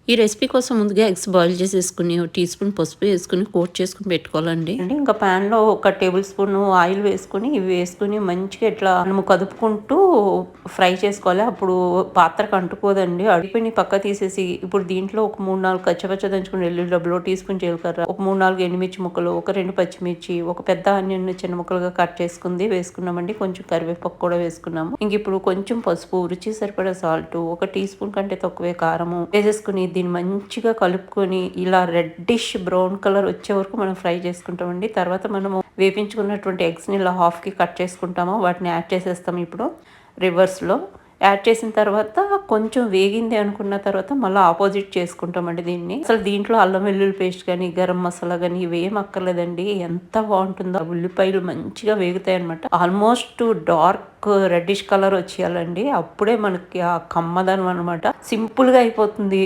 ఈ రెసిపీ కోసం ముందుగా ఎగ్స్ బాయిల్ చేసేసుకుని, ఒక టీ స్పూన్ పసుపు వేసుకొని, కోట్ చేసుకొని పెట్టుకోవాలండి. ఇంకా ప్యాన్‌లో ఒక టేబుల్ స్పూన్ ఆయిల్ వేసుకొని, ఇవి వేసుకొని మంచిగా ఇట్లా మనము కదుపుకుంటూ ఫ్రై చేసుకోవాలి. అప్పుడు పాత్రకు అంటుకోదండి. అడిపిని పక్క తీసేసి, ఇప్పుడు దీంట్లో ఒక 3, 4 కచ్చపచ్చ దంచుకున్న వెల్లుల్లి డబ్బులు, టీ స్పూన్ జీలకర్ర, ఒక 3, 4 ఎండుమిర్చి ముక్కలు, ఒక 2 పచ్చిమిర్చి, ఒక పెద్ద ఆనియన్ చిన్న ముక్కలుగా కట్ చేసుకుంది వేసుకున్నామండి. కొంచెం కరివేపాకు కూడా వేసుకున్నాము. ఇంక ఇప్పుడు కొంచెం పసుపు, రుచి సరిపడా సాల్ట్, ఒక టీ స్పూన్ కంటే తక్కువే కారము వేసేసుకుని దీన్ని మంచిగా కలుపుకొని ఇలా రెడ్డిష్ బ్రౌన్ కలర్ వచ్చే వరకు మనం ఫ్రై చేసుకుంటామండి. తర్వాత మనము వేపించుకున్నటువంటి ఎగ్స్ని ఇలా హాఫ్కి కట్ చేసుకుంటాము. వాటిని యాడ్ చేసేస్తాము ఇప్పుడు రివర్స్లో. యాడ్ చేసిన తర్వాత కొంచెం వేగింది అనుకున్న తర్వాత మళ్ళీ ఆపోజిట్ చేసుకుంటామండి దీన్ని. అసలు దీంట్లో అల్లం వెల్లుల్లి పేస్ట్ కానీ, గరం మసాలా కానీ ఇవేం అక్కర్లేదండి. ఎంత బాగుంటుందో. ఉల్లిపాయలు మంచిగా వేగుతాయి అనమాట. ఆల్మోస్ట్ డార్క్ రెడ్డిష్ కలర్ వచ్చేయాలండి. అప్పుడే మనకి ఆ కమ్మదనం అనమాట. సింపుల్గా అయిపోతుంది.